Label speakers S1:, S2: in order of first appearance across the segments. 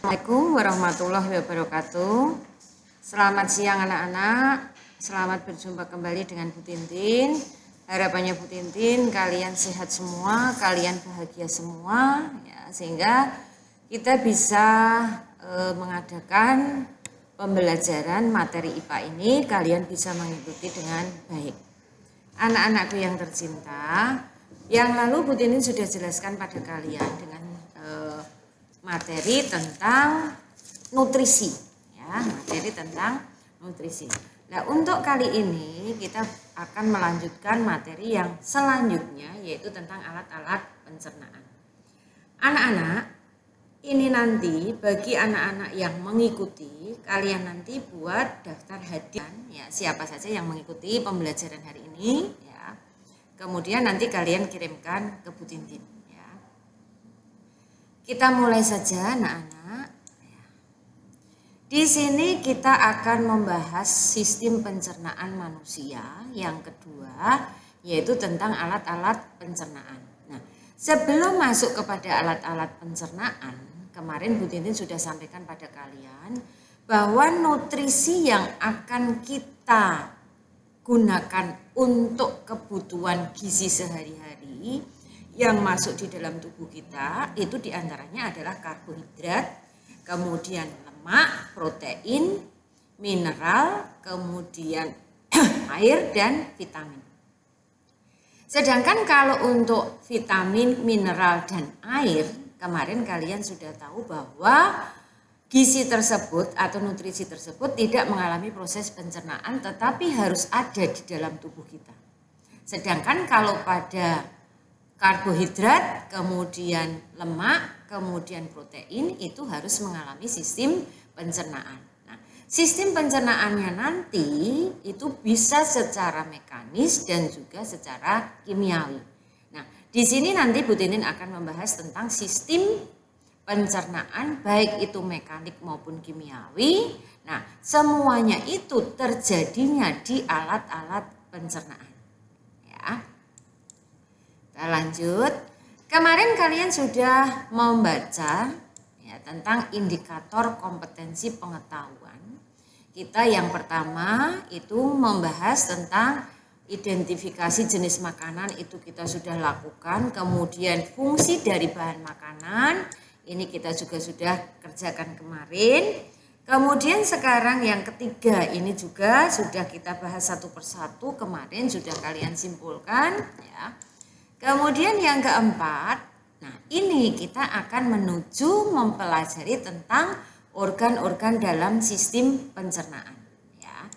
S1: Assalamualaikum warahmatullahi wabarakatuh. Selamat siang anak-anak. Selamat berjumpa kembali dengan Bu Tintin. Harapannya Bu Tintin kalian sehat semua, kalian bahagia semua ya, sehingga kita bisa mengadakan pembelajaran materi IPA ini kalian bisa mengikuti dengan baik. Anak-anakku yang tercinta, yang lalu Bu Tintin sudah jelaskan pada kalian dengan materi tentang nutrisi ya, materi tentang nutrisi. Nah, untuk kali ini kita akan melanjutkan materi yang selanjutnya, yaitu tentang alat-alat pencernaan. Anak-anak, ini nanti bagi anak-anak yang mengikuti, kalian nanti buat daftar hadiah ya, siapa saja yang mengikuti pembelajaran hari ini ya. Kemudian nanti kalian kirimkan ke Bu Tintin. Kita mulai saja anak-anak. Di sini kita akan membahas sistem pencernaan manusia yang kedua, yaitu tentang alat-alat pencernaan. Nah, sebelum masuk kepada alat-alat pencernaan, kemarin Bu Tintin sudah sampaikan pada kalian bahwa nutrisi yang akan kita gunakan untuk kebutuhan gizi sehari-hari yang masuk di dalam tubuh kita itu diantaranya adalah karbohidrat, kemudian lemak, protein, mineral, kemudian air dan vitamin. Sedangkan kalau untuk vitamin, mineral dan air, kemarin kalian sudah tahu bahwa gizi tersebut atau nutrisi tersebut tidak mengalami proses pencernaan tetapi harus ada di dalam tubuh kita. Sedangkan kalau pada karbohidrat, kemudian lemak, kemudian protein itu harus mengalami sistem pencernaan. Nah, sistem pencernaannya nanti itu bisa secara mekanis dan juga secara kimiawi. Nah, di sini nanti Bu Tintin akan membahas tentang sistem pencernaan baik itu mekanik maupun kimiawi. Nah, semuanya itu terjadinya di alat-alat pencernaan. Ya. Kita lanjut. Kemarin kalian sudah membaca ya, tentang indikator kompetensi pengetahuan. Kita yang pertama itu membahas tentang identifikasi jenis makanan, itu kita sudah lakukan. Kemudian fungsi dari bahan makanan, ini kita juga sudah kerjakan kemarin. Kemudian sekarang yang ketiga ini juga sudah kita bahas satu persatu, kemarin sudah kalian simpulkan ya. Kemudian yang keempat, nah ini kita akan menuju mempelajari tentang organ-organ dalam sistem pencernaan. Ya.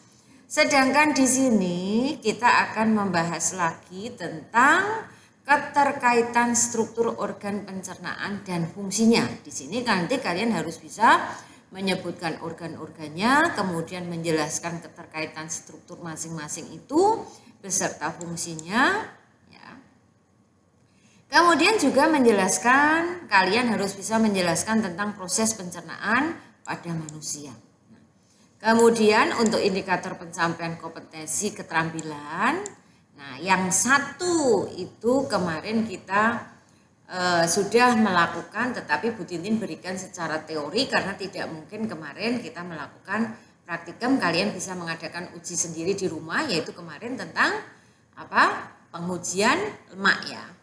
S1: Sedangkan di sini kita akan membahas lagi tentang keterkaitan struktur organ pencernaan dan fungsinya. Di sini nanti kalian harus bisa menyebutkan organ-organnya, kemudian menjelaskan keterkaitan struktur masing-masing itu beserta fungsinya. Kemudian juga menjelaskan, kalian harus bisa menjelaskan tentang proses pencernaan pada manusia. Kemudian untuk indikator pencapaian kompetensi keterampilan, nah yang satu itu kemarin kita sudah melakukan, tetapi Bu Tintin berikan secara teori karena tidak mungkin kemarin kita melakukan praktikum, kalian bisa mengadakan uji sendiri di rumah, yaitu kemarin tentang pengujian lemak ya.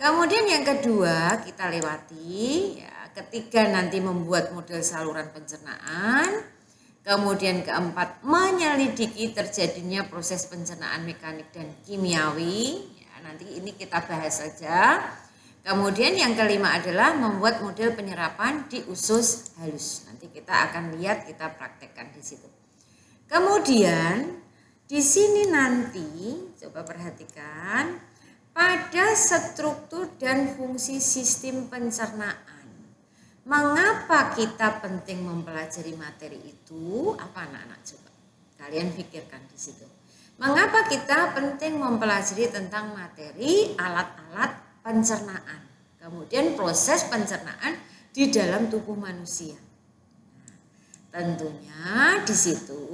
S1: Kemudian yang kedua kita lewati ya, ketiga nanti membuat model saluran pencernaan. Kemudian keempat menyelidiki terjadinya proses pencernaan mekanik dan kimiawi. Ya, nanti ini kita bahas saja. Kemudian yang kelima adalah membuat model penyerapan di usus halus. Nanti kita akan lihat, kita praktekkan di situ. Kemudian di sini nanti coba perhatikan pada struktur dan fungsi sistem pencernaan. Mengapa kita penting mempelajari materi itu? Apa anak-anak coba? Kalian pikirkan di situ. Mengapa kita penting mempelajari tentang materi alat-alat pencernaan? Kemudian proses pencernaan di dalam tubuh manusia. Tentunya di situ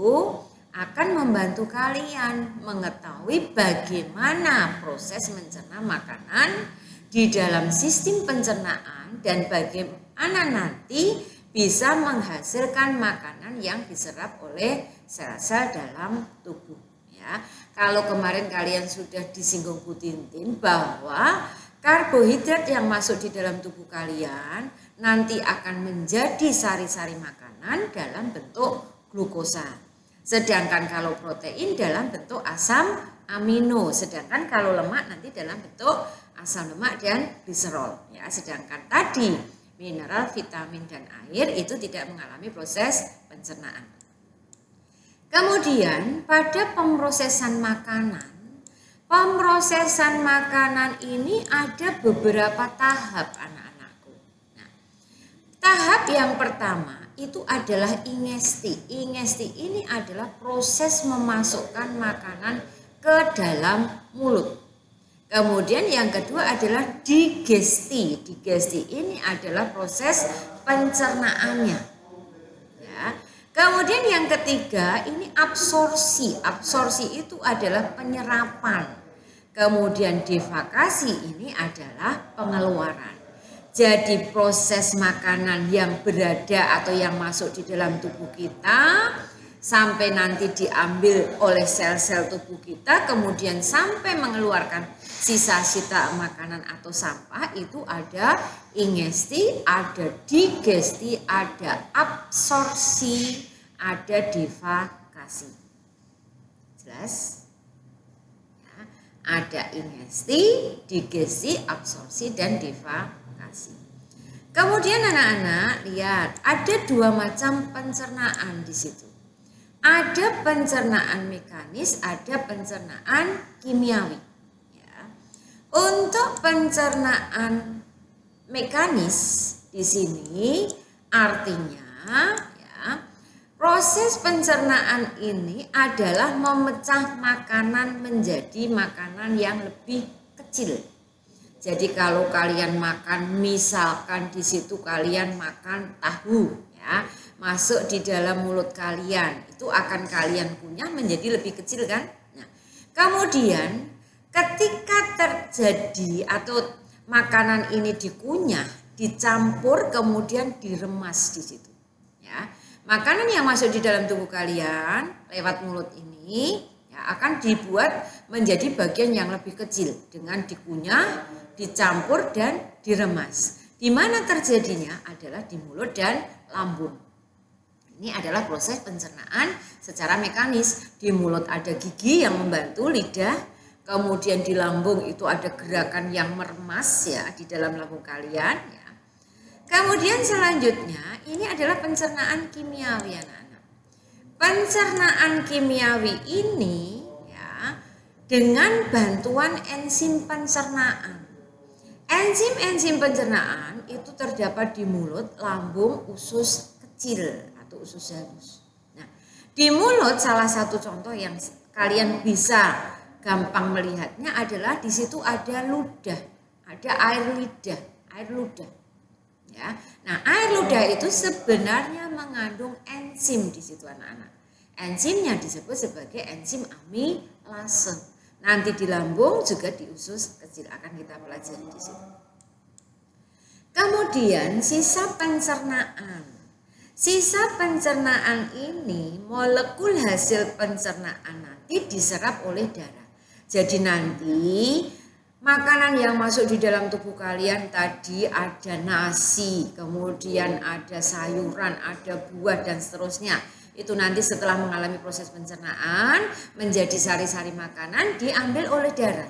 S1: akan membantu kalian mengetahui bagaimana proses mencerna makanan di dalam sistem pencernaan dan bagaimana nanti bisa menghasilkan makanan yang diserap oleh sel-sel dalam tubuh. Ya, kalau kemarin kalian sudah disinggung Bu Tintin bahwa karbohidrat yang masuk di dalam tubuh kalian nanti akan menjadi sari-sari makanan dalam bentuk glukosa. Sedangkan kalau protein dalam bentuk asam amino, sedangkan kalau lemak nanti dalam bentuk asam lemak dan gliserol. Ya, sedangkan tadi mineral, vitamin dan air itu tidak mengalami proses pencernaan. Kemudian pada pemrosesan makanan ini ada beberapa tahap anak-anakku. Nah, tahap yang pertama itu adalah ingesti. Ingesti ini adalah proses memasukkan makanan ke dalam mulut. Kemudian yang kedua adalah digesti. Digesti ini adalah proses pencernaannya. Ya. Kemudian yang ketiga ini absorpsi. Absorpsi itu adalah penyerapan. Kemudian defekasi ini adalah pengeluaran. Jadi proses makanan yang berada atau yang masuk di dalam tubuh kita sampai nanti diambil oleh sel-sel tubuh kita, kemudian sampai mengeluarkan sisa-sisa makanan atau sampah, itu ada ingesti, ada digesti, ada absorpsi, ada defekasi. Jelas? Ya, ada ingesti, digesti, absorpsi, dan defekasi. Kemudian anak-anak lihat ada dua macam pencernaan di situ. Ada pencernaan mekanis, ada pencernaan kimiawi. Ya. Untuk pencernaan mekanis di sini artinya ya, proses pencernaan ini adalah memecah makanan menjadi makanan yang lebih kecil. Jadi kalau kalian makan, misalkan di situ kalian makan tahu, ya, masuk di dalam mulut kalian, itu akan kalian kunyah menjadi lebih kecil kan? Nah, kemudian ketika terjadi atau makanan ini dikunyah, dicampur kemudian diremas di situ. Ya, makanan yang masuk di dalam tubuh kalian lewat mulut ini ya, akan dibuat menjadi bagian yang lebih kecil dengan dikunyah, dicampur dan diremas. Di mana terjadinya adalah di mulut dan lambung. Ini adalah proses pencernaan secara mekanis. Di mulut ada gigi yang membantu lidah, kemudian di lambung itu ada gerakan yang meremas ya di dalam lambung kalian ya. Kemudian selanjutnya ini adalah pencernaan kimiawi anak-anak. Pencernaan kimiawi ini ya dengan bantuan enzim pencernaan. Enzim-enzim pencernaan itu terdapat di mulut, lambung, usus kecil atau usus halus. Nah, di mulut salah satu contoh yang kalian bisa gampang melihatnya adalah di situ ada ludah, ada air ludah. Ya. Nah, air ludah itu sebenarnya mengandung enzim di situ anak-anak. Enzimnya disebut sebagai enzim amilase. Nanti di lambung juga di usus kecil akan kita pelajari di situ. Kemudian sisa pencernaan. Sisa pencernaan ini molekul hasil pencernaan nanti diserap oleh darah. Jadi nanti makanan yang masuk di dalam tubuh kalian tadi ada nasi, kemudian ada sayuran, ada buah dan seterusnya. Itu nanti setelah mengalami proses pencernaan menjadi sari-sari makanan diambil oleh darah.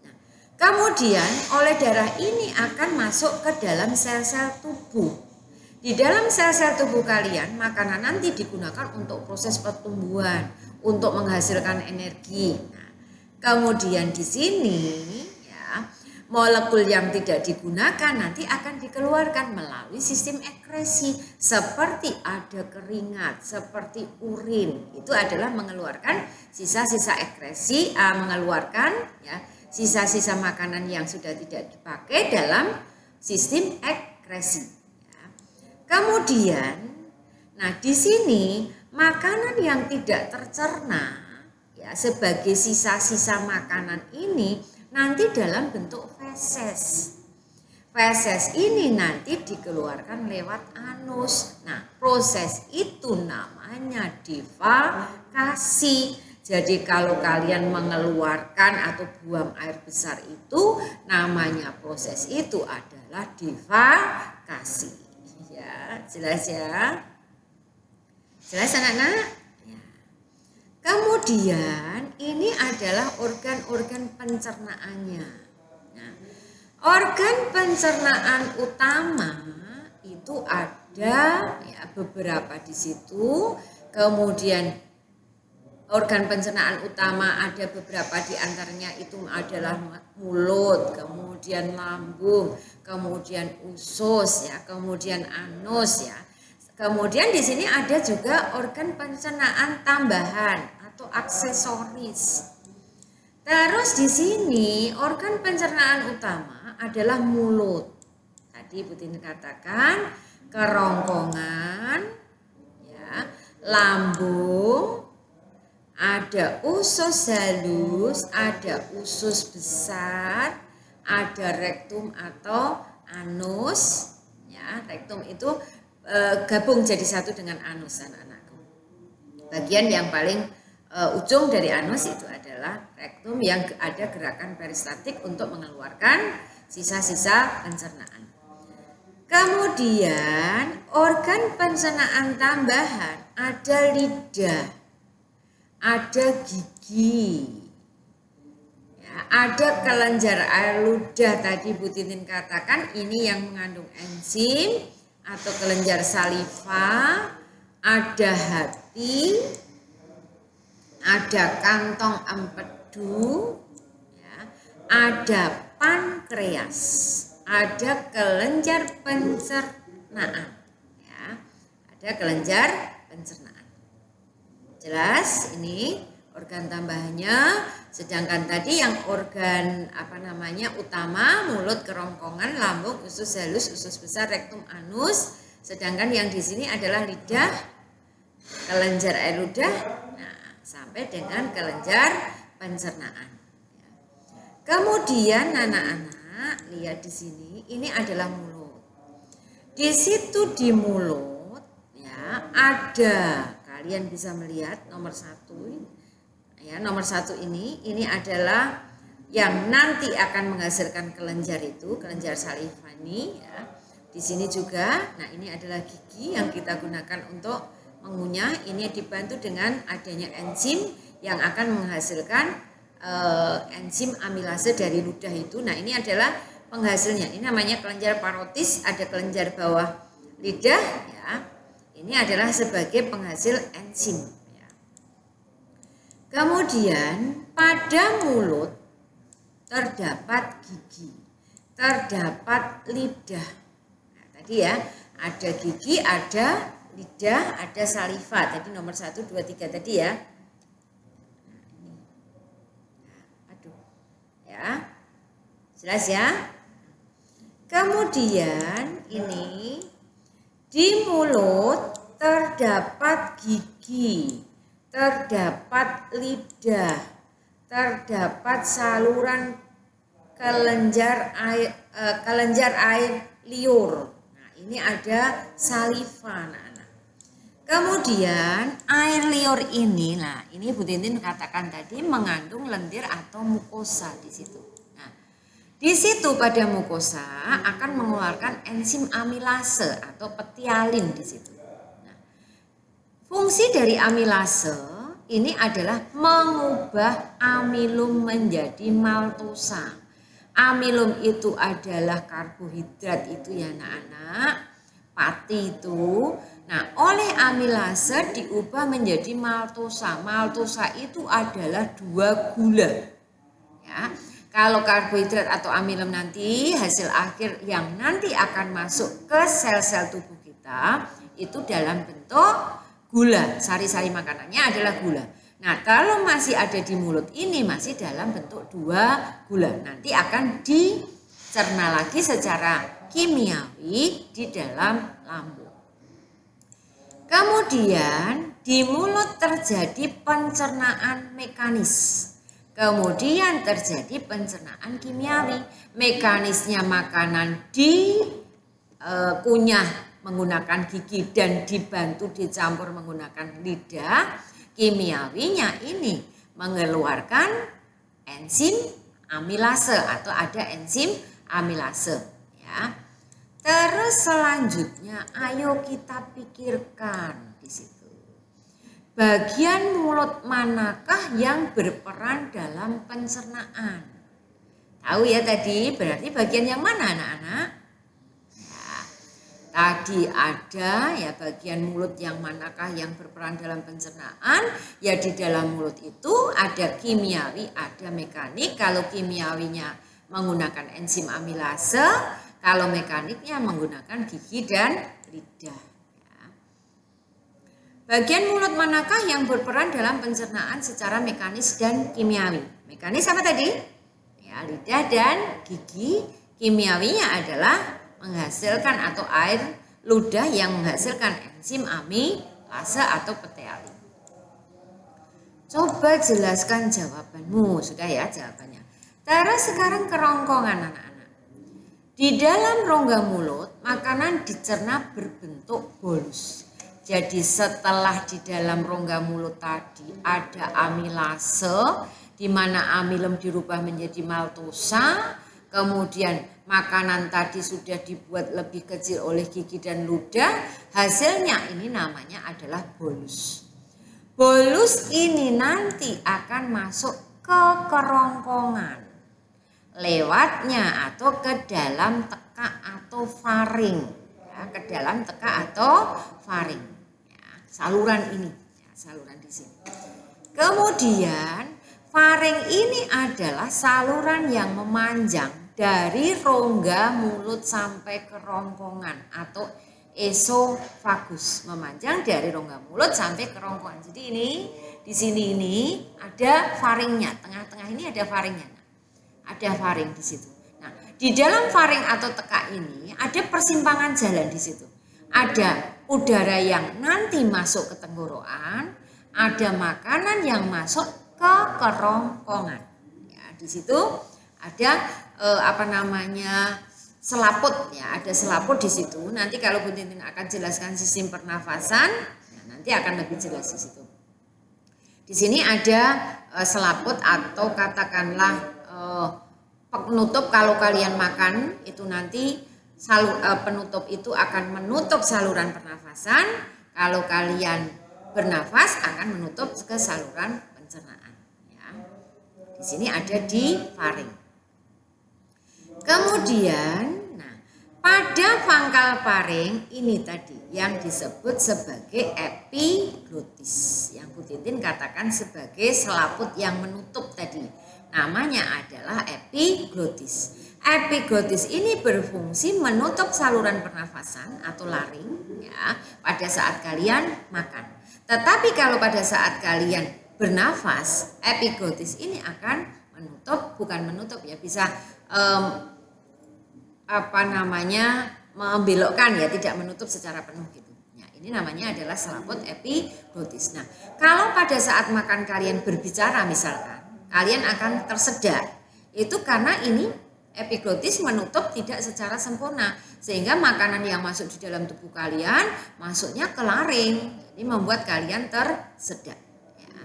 S1: Nah, kemudian oleh darah ini akan masuk ke dalam sel-sel tubuh. Di dalam sel-sel tubuh kalian makanan nanti digunakan untuk proses pertumbuhan, untuk menghasilkan energi. Nah, kemudian di sini ya molekul yang tidak digunakan nanti akan dikeluarkan melalui sistem ekskresi seperti ada keringat, seperti urin. Itu adalah mengeluarkan sisa-sisa ekskresi, mengeluarkan ya sisa-sisa makanan yang sudah tidak dipakai dalam sistem ekskresi. Ya. Kemudian, nah di sini makanan yang tidak tercerna ya sebagai sisa-sisa makanan ini nanti dalam bentuk feses. feses ini nanti dikeluarkan lewat anus. Nah, proses itu namanya defekasi. Jadi kalau kalian mengeluarkan atau buang air besar itu, namanya proses itu adalah defekasi. Ya, jelas ya? Jelas anak-anak? Ya. Kemudian ini adalah organ-organ pencernaannya. Organ pencernaan utama itu ada ya beberapa di situ. Kemudian organ pencernaan utama ada beberapa di antaranya itu adalah mulut, kemudian lambung, kemudian usus ya, kemudian anus ya. Kemudian di sini ada juga organ pencernaan tambahan atau aksesoris. Terus di sini organ pencernaan utama adalah mulut. Tadi Bu Tini katakan kerongkongan, ya, lambung, ada usus halus, ada usus besar, ada rektum atau anus. Ya, rektum itu gabung jadi satu dengan anus anak-anakku. Bagian yang paling ujung dari anus itu adalah rektum yang ada gerakan peristatik untuk mengeluarkan sisa-sisa pencernaan. Kemudian organ pencernaan tambahan ada lidah, ada gigi, ya, ada kelenjar air ludah. Tadi Bu Titin katakan ini yang mengandung enzim atau kelenjar saliva, ada hati, ada kantong empedu, ya, ada pankreas, ada kelenjar pencernaan, ya, ada kelenjar pencernaan. Jelas ini organ tambahannya. Sedangkan tadi yang organ utama mulut, kerongkongan, lambung, usus halus, usus besar, rektum, anus. Sedangkan yang di sini adalah lidah, kelenjar air ludah, sampai dengan kelenjar pencernaan. Kemudian anak-anak lihat di sini, ini adalah mulut. Di situ di mulut ya ada, kalian bisa melihat nomor 1. Ya, nomor 1 ini adalah yang nanti akan menghasilkan kelenjar itu, kelenjar saliva ini ya. Di sini juga, nah ini adalah gigi yang kita gunakan untuk mengunyah. Ini dibantu dengan adanya enzim yang akan menghasilkan enzim amilase dari ludah itu. Nah ini adalah penghasilnya. Ini namanya kelenjar parotis, ada kelenjar bawah lidah ya. Ini adalah sebagai penghasil enzim. Kemudian pada mulut terdapat gigi, terdapat lidah. Nah, tadi ya ada gigi, ada lidah, ada saliva. Tadi nomor 1, 2, 3 tadi ya. Ya, jelas ya. Kemudian ini di mulut terdapat gigi, terdapat lidah, terdapat saluran kelenjar air liur. Nah, ini ada saliva, anak-anak. Kemudian air liur ini, nah ini Bu Tintin katakan tadi mengandung lendir atau mukosa di situ. Nah, di situ pada mukosa akan mengeluarkan enzim amilase atau petialin di situ. Fungsi dari amilase ini adalah mengubah amilum menjadi maltosa. Amilum itu adalah karbohidrat itu ya anak-anak, pati itu. Nah, oleh amilase diubah menjadi maltosa. Maltosa itu adalah 2 gula. Ya, kalau karbohidrat atau amilum nanti hasil akhir yang nanti akan masuk ke sel-sel tubuh kita itu dalam bentuk gula, sari-sari makanannya adalah gula. Nah, kalau masih ada di mulut ini masih dalam bentuk 2 gula. Nanti akan dicerna lagi secara kimiawi di dalam lambung. Kemudian di mulut terjadi pencernaan mekanis. Kemudian terjadi pencernaan kimiawi. Mekanisnya makanan dikunyah menggunakan gigi dan dibantu dicampur menggunakan lidah. Kimiawinya ini mengeluarkan enzim amilase atau ada enzim amilase ya. Terus selanjutnya ayo kita pikirkan di situ. Bagian mulut manakah yang berperan dalam pencernaan? Tahu ya tadi, berarti bagian yang mana anak-anak? Ya, tadi ada ya bagian mulut yang manakah yang berperan dalam pencernaan? Ya di dalam mulut itu ada kimiawi, ada mekanik. Kalau kimiawinya menggunakan enzim amilase, kalau mekaniknya menggunakan gigi dan lidah. Bagian mulut manakah yang berperan dalam pencernaan secara mekanis dan kimiawi? Mekanis apa tadi? Ya, lidah dan gigi. Kimiawinya adalah menghasilkan atau air ludah yang menghasilkan enzim amilase atau ptealin. Coba jelaskan jawabanmu. Sudah ya jawabannya. Terus sekarang kerongkongan anak-anak. Di dalam rongga mulut, makanan dicerna berbentuk bolus. Jadi setelah di dalam rongga mulut tadi ada amilase, di mana amilem dirubah menjadi maltosa, kemudian makanan tadi sudah dibuat lebih kecil oleh gigi dan ludah, hasilnya ini namanya adalah bolus. Bolus ini nanti akan masuk ke kerongkongan, lewatnya atau ke dalam tekak atau faring, ya, ke dalam tekak atau faring. Saluran ini, ya, saluran di sini. Kemudian faring ini adalah saluran yang memanjang dari rongga mulut sampai kerongkongan atau esofagus, memanjang dari rongga mulut sampai kerongkongan. Jadi ini di sini ini ada faringnya, tengah-tengah ini ada faringnya. Ada faring di situ. Nah, di dalam faring atau tekak ini ada persimpangan jalan di situ. Ada udara yang nanti masuk ke tenggorokan, ada makanan yang masuk ke kerongkongan. Ya, di situ ada selaput ya, ada selaput di situ. Nanti kalau Bu Tintin akan jelaskan sistem pernafasan, ya, nanti akan lebih jelas di situ. Di sini ada selaput atau katakanlah penutup kalau kalian makan itu nanti penutup itu akan menutup saluran pernafasan. Kalau kalian bernafas akan menutup ke saluran pencernaan. Ya. Di sini ada di faring. Kemudian, pada pangkal faring ini tadi yang disebut sebagai epiglotis. Yang Bu Titin katakan sebagai selaput yang menutup tadi. Namanya adalah epiglotis. Epiglotis ini berfungsi menutup saluran pernafasan atau laring ya pada saat kalian makan. Tetapi kalau pada saat kalian bernafas, epiglotis ini akan menutup, bisa membelokkan ya, tidak menutup secara penuh gitu. Ya, ini namanya adalah selaput epiglotis. Nah, kalau pada saat makan kalian berbicara misalkan, kalian akan tersedak. Itu karena ini epiglotis menutup tidak secara sempurna sehingga makanan yang masuk di dalam tubuh kalian masuknya ke laring, ini membuat kalian tersedak. Ya.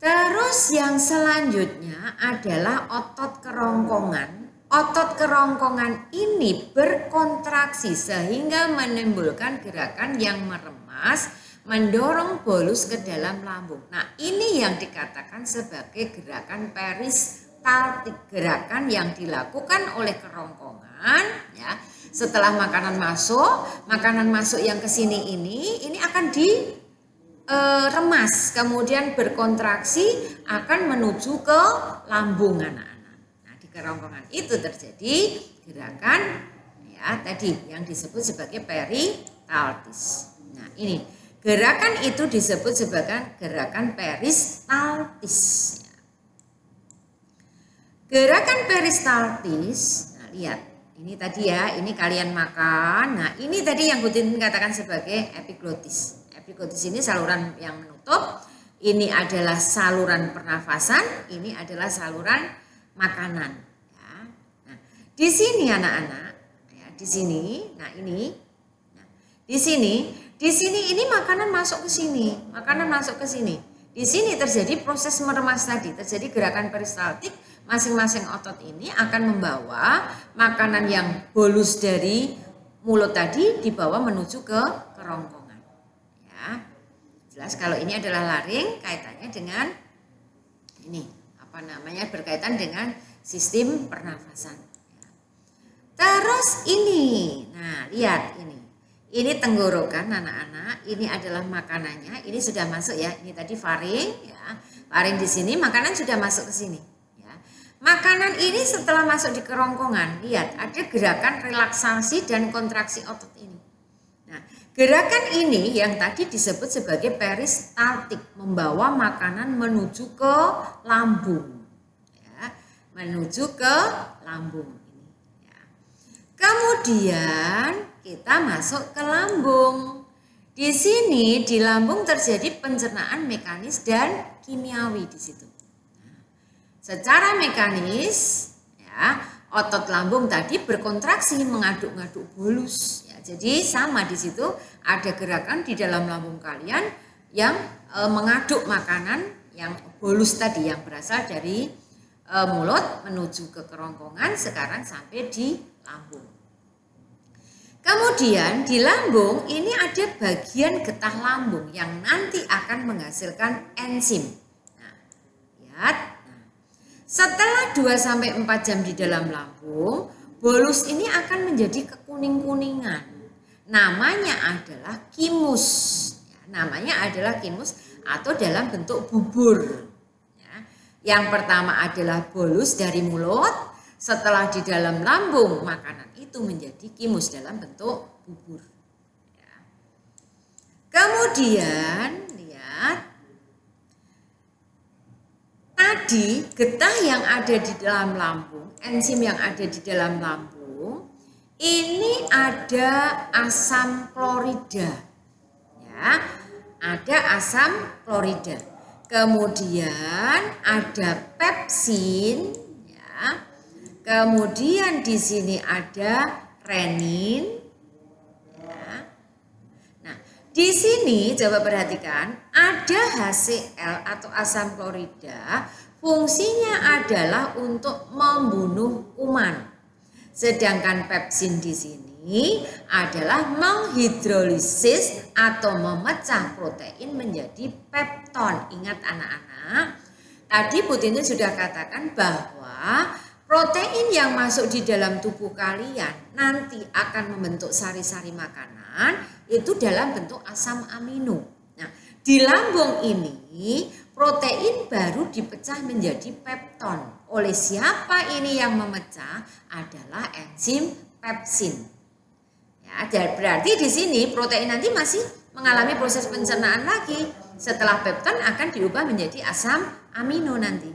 S1: Terus yang selanjutnya adalah otot kerongkongan. Otot kerongkongan ini berkontraksi sehingga menimbulkan gerakan yang meremas, mendorong bolus ke dalam lambung. Nah, ini yang dikatakan sebagai gerakan peristaltik, gerakan yang dilakukan oleh kerongkongan ya. Setelah makanan masuk yang ke sini ini akan diremas, kemudian berkontraksi akan menuju ke lambung anak-anak. Nah, di kerongkongan itu terjadi gerakan ya tadi yang disebut sebagai peristaltis. Nah, ini gerakan itu disebut sebagai gerakan peristaltis. Gerakan peristaltis, nah lihat, ini tadi ya, ini kalian makan. Nah, ini tadi yang Bu Tintin katakan sebagai epiglotis. Epiglotis ini saluran yang menutup, Ini adalah saluran pernafasan, ini adalah saluran makanan. Ya. Nah, di sini anak-anak, ya, di sini, nah ini, nah, di sini ini makanan masuk ke sini, makanan masuk ke sini. Di sini terjadi proses meremas tadi, terjadi gerakan peristaltik. Masing-masing otot ini akan membawa makanan yang bolus dari mulut tadi dibawa menuju ke kerongkongan. Ya. Jelas kalau ini adalah laring, kaitannya dengan ini berkaitan dengan sistem pernafasan. Terus ini, nah lihat ini tenggorokan anak-anak, ini adalah makanannya, ini sudah masuk ya, ini tadi faring ya, faring di sini, makanan sudah masuk ke sini. Ya. Makanan ini setelah masuk di kerongkongan, lihat ada gerakan relaksasi dan kontraksi otot ini. Nah, gerakan ini yang tadi disebut sebagai peristaltik, membawa makanan menuju ke lambung, ya, menuju ke lambung. Ya. Kemudian kita masuk ke lambung. Di sini di lambung terjadi pencernaan mekanis dan kimiawi di situ. Nah, secara mekanis, ya, otot lambung tadi berkontraksi mengaduk-ngaduk bolus. Jadi sama di situ ada gerakan di dalam lambung kalian yang mengaduk makanan yang bolus tadi yang berasal dari mulut menuju ke kerongkongan sekarang sampai di lambung. Kemudian di lambung ini ada bagian getah lambung yang nanti akan menghasilkan enzim. Nah, lihat. Nah, setelah 2-4 jam di dalam lambung, bolus ini akan menjadi kekuning-kuningan. Namanya adalah kimus. Ya, namanya adalah kimus atau dalam bentuk bubur. Ya, yang pertama adalah bolus dari mulut, setelah di dalam lambung makanan itu menjadi kimus dalam bentuk bubur. Ya. Kemudian lihat tadi getah yang ada di dalam lambung, enzim yang ada di dalam lambung. Ini ada asam klorida, ya, ada asam klorida. Kemudian ada pepsin, ya. Kemudian di sini ada renin, ya. Nah, di sini coba perhatikan ada HCl atau asam klorida, fungsinya adalah untuk membunuh kuman. Sedangkan pepsin di sini adalah menghidrolisis atau memecah protein menjadi pepton. Ingat anak-anak, tadi Bu Tini sudah katakan bahwa protein yang masuk di dalam tubuh kalian nanti akan membentuk sari-sari makanan itu dalam bentuk asam amino. Nah, di lambung ini protein baru dipecah menjadi pepton. Oleh siapa ini yang memecah? Adalah enzim pepsin. Ya, berarti di sini protein nanti masih mengalami proses pencernaan lagi. Setelah pepton akan diubah menjadi asam amino nanti.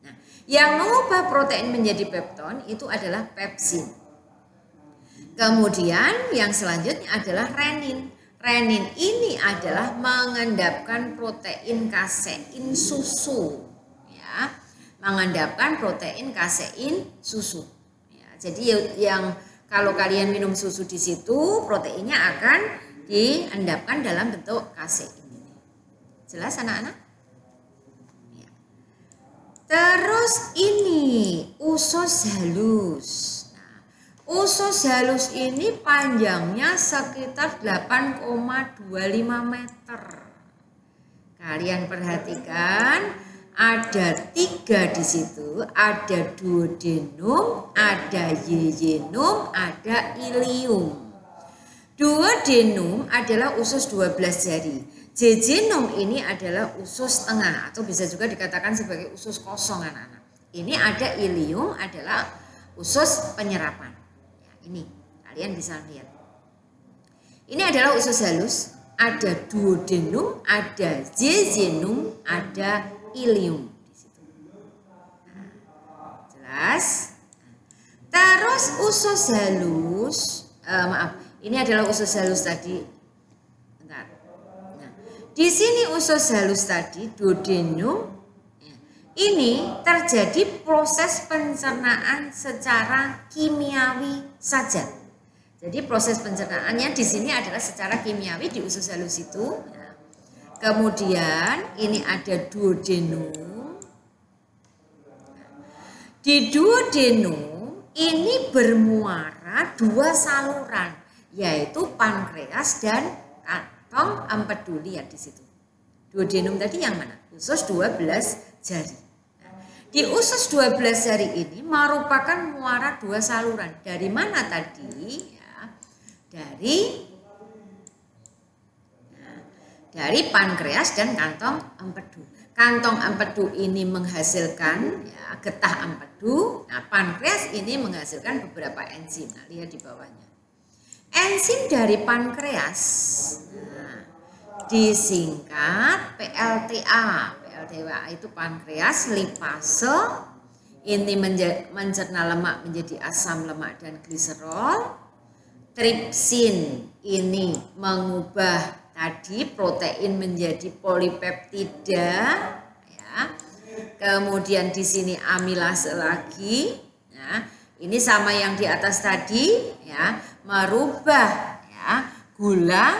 S1: Nah, yang mengubah protein menjadi pepton itu adalah pepsin. Kemudian yang selanjutnya adalah renin. Renin ini adalah mengendapkan protein kasein susu, ya, mengendapkan protein kasein susu. Ya, jadi yang kalau kalian minum susu di situ, proteinnya akan diendapkan dalam bentuk kasein. Jelas anak-anak? Ya. Terus ini usus halus. Usus halus ini panjangnya sekitar 8,25 meter. Kalian perhatikan ada 3 di situ, ada duodenum, ada yeyunum, ada ilium. Duodenum adalah usus 12 jari. Jejunum ini adalah usus tengah atau bisa juga dikatakan sebagai usus kosong anak-anak. Ini ada ilium adalah usus penyerapan. Ini kalian bisa lihat. Ini adalah usus halus, ada duodenum, ada jejunum, ada ilium di situ. Nah, jelas. Terus usus halus, ini adalah usus halus tadi. Bentar. Nah, Di sini usus halus tadi, duodenum, ini terjadi proses pencernaan secara kimiawi saja. Jadi proses pencernaannya di sini adalah secara kimiawi di usus halus itu. Kemudian ini ada duodenum. Di duodenum ini bermuara dua saluran, yaitu pankreas dan kantong empedu. Lihat di situ. Duodenum tadi yang mana? Usus 12 jari. Di usus 12 jari ini merupakan muara dua saluran. Dari mana tadi? Ya, dari pankreas dan kantong empedu. Kantong empedu ini menghasilkan ya, getah empedu. Nah, pankreas ini menghasilkan beberapa enzim. Nah, lihat di bawahnya. Enzim dari pankreas disingkat PLTA. PLTA itu pankreas lipase, ini mencerna lemak menjadi asam lemak dan gliserol. Tripsin ini mengubah tadi protein menjadi polipeptida, ya. Kemudian di sini amilase lagi, ya. Ini sama yang di atas tadi, ya, merubah ya gula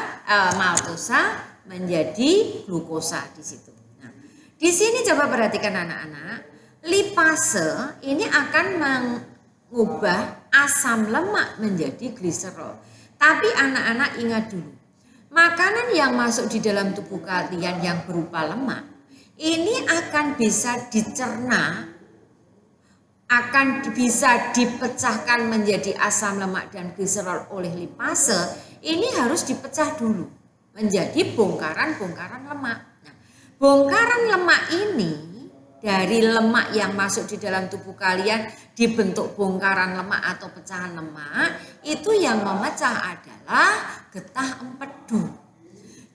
S1: maltosa menjadi glukosa di situ. Nah, di sini coba perhatikan anak-anak, lipase ini akan mengubah asam lemak menjadi gliserol. Tapi anak-anak ingat dulu, makanan yang masuk di dalam tubuh kalian yang berupa lemak, ini akan bisa dicerna, akan bisa dipecahkan menjadi asam lemak dan gliserol oleh lipase. Ini harus dipecah dulu menjadi bongkaran-bongkaran lemak. Nah, bongkaran lemak ini dari lemak yang masuk di dalam tubuh kalian dibentuk bongkaran lemak atau pecahan lemak, itu yang memecah adalah getah empedu.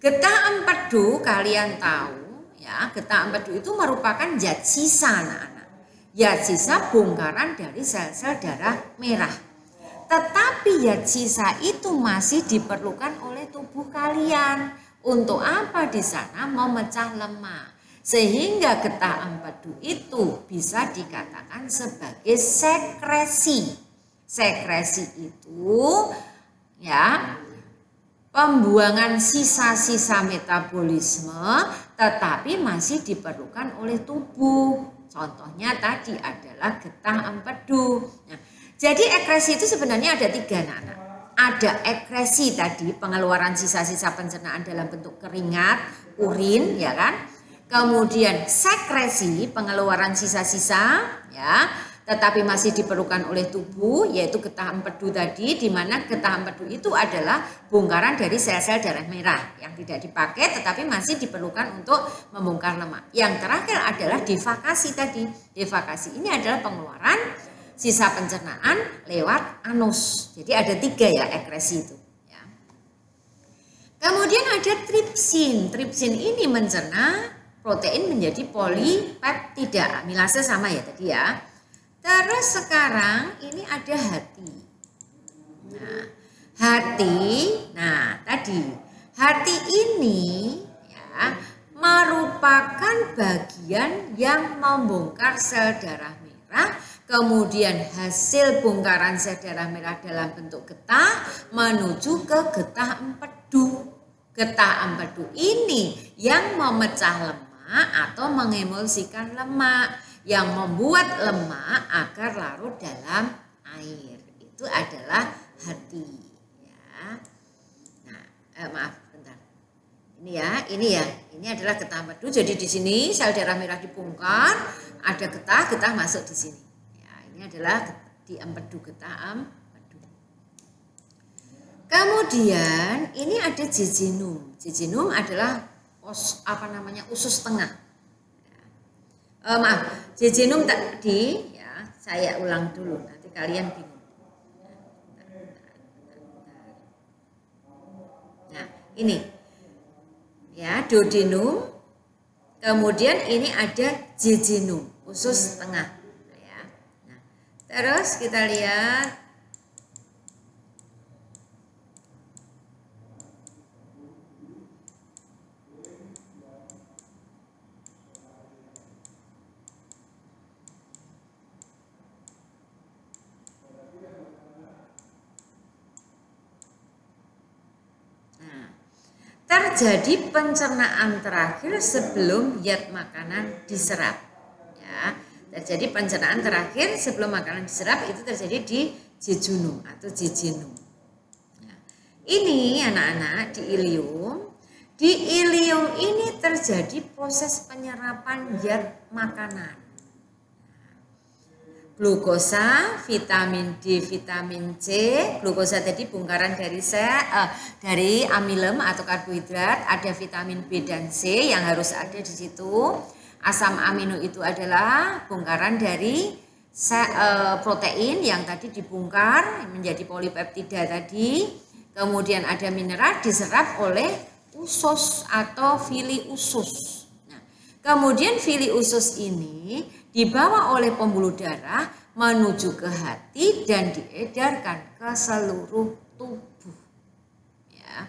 S1: Getah empedu kalian tahu ya, getah empedu itu merupakan zat sisa anak-anak. Zat sisa bongkaran dari sel-sel darah merah. Tetapi zat sisa itu masih diperlukan oleh tubuh kalian. Untuk apa di sana? Memecah lemak. Sehingga getah empedu itu bisa dikatakan sebagai sekresi. Sekresi itu ya pembuangan sisa-sisa metabolisme tetapi masih diperlukan oleh tubuh. Contohnya tadi adalah getah empedu. Nah, jadi ekresi itu sebenarnya ada 3 anak-anak. Ada ekresi tadi, pengeluaran sisa-sisa pencernaan dalam bentuk keringat, urin, ya kan? Kemudian sekresi, pengeluaran sisa-sisa, ya, tetapi masih diperlukan oleh tubuh, yaitu getah empedu tadi, di mana getah empedu itu adalah bongkaran dari sel-sel darah merah yang tidak dipakai, tetapi masih diperlukan untuk membongkar lemak. Yang terakhir adalah defekasi tadi. Defekasi ini adalah pengeluaran sisa pencernaan lewat anus. Jadi ada 3 ya ekresi itu. Ya. Kemudian ada tripsin. Tripsin ini mencerna protein menjadi polipeptida. Amilase sama ya tadi ya. Terus sekarang ini ada hati. Nah, hati, nah tadi hati ini ya merupakan bagian yang membongkar sel darah merah. Kemudian hasil bongkaran sel darah merah dalam bentuk getah menuju ke getah empedu. Getah empedu ini yang memecah lemak atau mengemulsikan lemak, yang membuat lemak agar larut dalam air. Itu adalah hati. Ya. Nah, maaf bentar. Ini adalah getah empedu. Jadi di sini sel darah merah dibongkar, ada getah masuk di sini. Ya, ini adalah di empedu, getah empedu. Kemudian ini ada jejunum. Jejunum adalah usus tengah. Jejunum tadi ya, saya ulang dulu nanti kalian bingung. Nah, ini ya duodenum. Kemudian ini ada jejunum, usus tengah ya. Nah, terus kita lihat terjadi pencernaan terakhir sebelum zat makanan diserap. Ya, terjadi pencernaan terakhir sebelum makanan diserap itu terjadi di jejunum atau jejunum. Nah, ini anak-anak di ilium. Di ilium ini terjadi proses penyerapan zat makanan. Glukosa, vitamin D, vitamin C. Glukosa tadi bongkaran dari amilem atau karbohidrat. Ada vitamin B dan C yang harus ada di situ. Asam amino itu adalah bongkaran dari protein yang tadi dibongkar menjadi polipeptida tadi. Kemudian ada mineral diserap oleh usus atau fili usus. Nah, kemudian fili usus ini dibawa oleh pembuluh darah menuju ke hati dan diedarkan ke seluruh tubuh. Ya,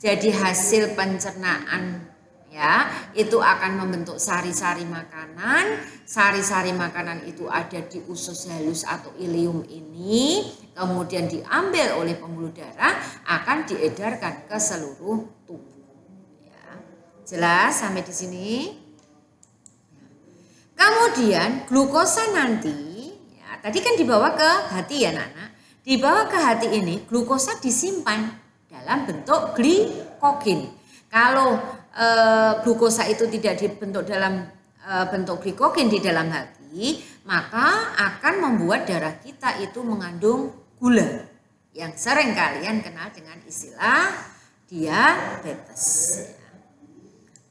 S1: jadi hasil pencernaan ya itu akan membentuk sari-sari makanan. Sari-sari makanan itu ada di usus halus atau ilium ini, kemudian diambil oleh pembuluh darah akan diedarkan ke seluruh tubuh. Jelas sampai di sini? Kemudian glukosa nanti, ya, tadi kan dibawa ke hati ya anak-anak. Dibawa ke hati ini glukosa disimpan dalam bentuk glikogen. Kalau glukosa itu tidak dibentuk dalam bentuk glikogen di dalam hati, maka akan membuat darah kita itu mengandung gula yang sering kalian kenal dengan istilah diabetes.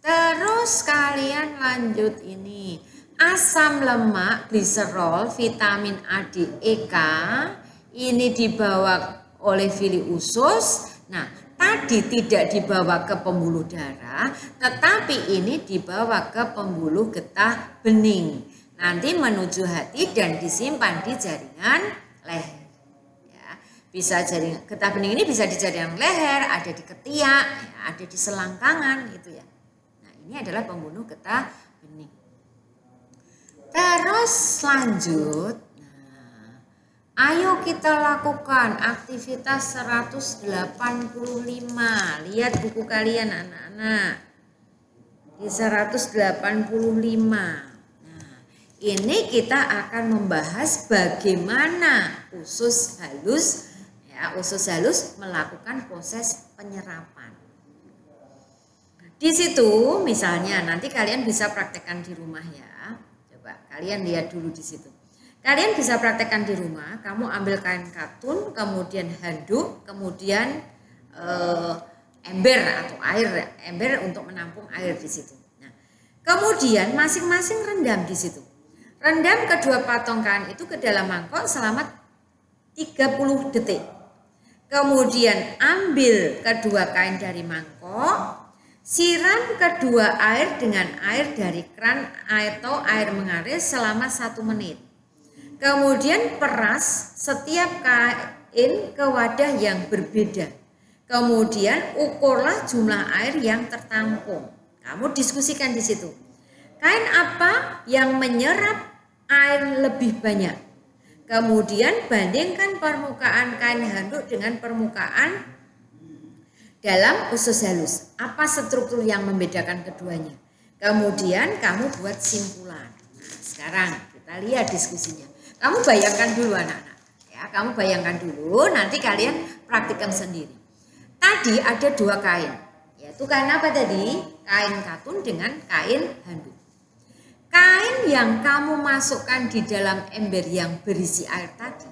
S1: Terus kalian lanjut ini, asam lemak, gliserol, vitamin A, D, E, K, ini dibawa oleh fili usus. Nah, tadi tidak dibawa ke pembuluh darah, tetapi ini dibawa ke pembuluh getah bening. Nanti menuju hati dan disimpan di jaringan leher. Ya, bisa jaringan getah bening ini bisa di jaringan leher, ada di ketiak, ya, ada di selangkangan, gitu ya. Ini adalah pembunuh getah bening. Terus lanjut. Nah, ayo kita lakukan aktivitas 185. Lihat buku kalian anak-anak. Di 185. Nah, ini kita akan membahas bagaimana usus halus melakukan proses penyerapan. Di situ misalnya nanti kalian bisa praktekkan di rumah ya. Coba kalian lihat dulu di situ. Kalian bisa praktekkan di rumah. Kamu ambil kain katun, kemudian handuk, kemudian ember atau ember untuk menampung air di situ. Nah, kemudian masing-masing rendam di situ. Rendam kedua patong kain itu ke dalam mangkok selama 30 detik. Kemudian ambil kedua kain dari mangkok. Siram kedua air dengan air dari keran atau air mengalir selama 1 menit. Kemudian peras setiap kain ke wadah yang berbeda. Kemudian ukurlah jumlah air yang tertampung. Kamu diskusikan di situ. Kain apa yang menyerap air lebih banyak? Kemudian bandingkan permukaan kain handuk dengan permukaan dalam usus halus, apa struktur yang membedakan keduanya? Kemudian kamu buat simpulan. Nah, sekarang kita lihat diskusinya. Kamu bayangkan dulu anak-anak. Ya, kamu bayangkan dulu, nanti kalian praktikkan sendiri. Tadi ada 2 kain. Yaitu kain apa tadi? Kain katun dengan kain handuk. Kain yang kamu masukkan di dalam ember yang berisi air tadi.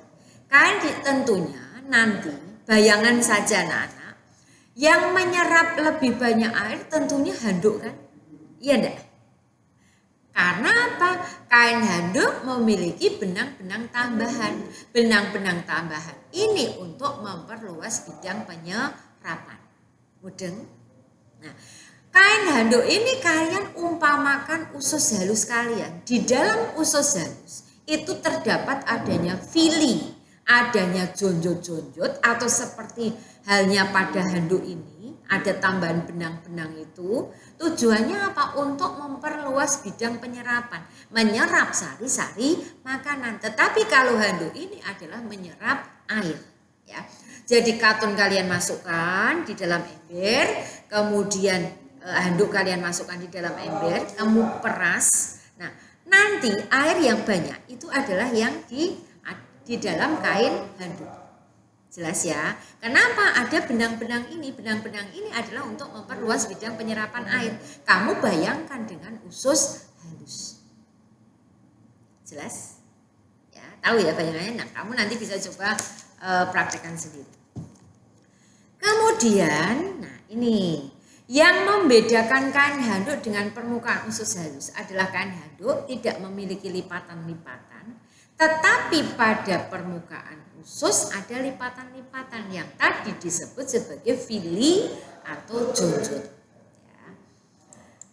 S1: Kain tentunya nanti, bayangan saja anak-anak. Yang menyerap lebih banyak air tentunya handuk kan? Iya enggak? Karena apa? Kain handuk memiliki benang-benang tambahan. Benang-benang tambahan ini untuk memperluas bidang penyerapan. Mudeng? Nah, kain handuk ini kalian umpamakan usus halus kalian. Di dalam usus halus itu terdapat adanya fili, adanya jonjot-jonjot atau seperti halnya pada handuk ini ada tambahan benang-benang itu. Tujuannya apa? Untuk memperluas bidang penyerapan, menyerap sari-sari makanan. Tetapi kalau handuk ini adalah menyerap air ya. Jadi katun kalian masukkan di dalam ember, kemudian handuk kalian masukkan di dalam ember, kamu peras. Nah, nanti air yang banyak itu adalah yang di dalam kain handuk. Jelas ya? Kenapa ada benang-benang ini? Benang-benang ini adalah untuk memperluas bidang penyerapan air. Kamu bayangkan dengan usus halus. Jelas? Ya, tahu ya bayangannya? Nah, kamu nanti bisa coba praktekkan sendiri. Kemudian, nah ini yang membedakan kain handuk dengan permukaan usus halus adalah kain handuk tidak memiliki lipatan-lipatan, tetapi pada permukaan usus ada lipatan-lipatan yang tadi disebut sebagai fili atau jonjot. Ya.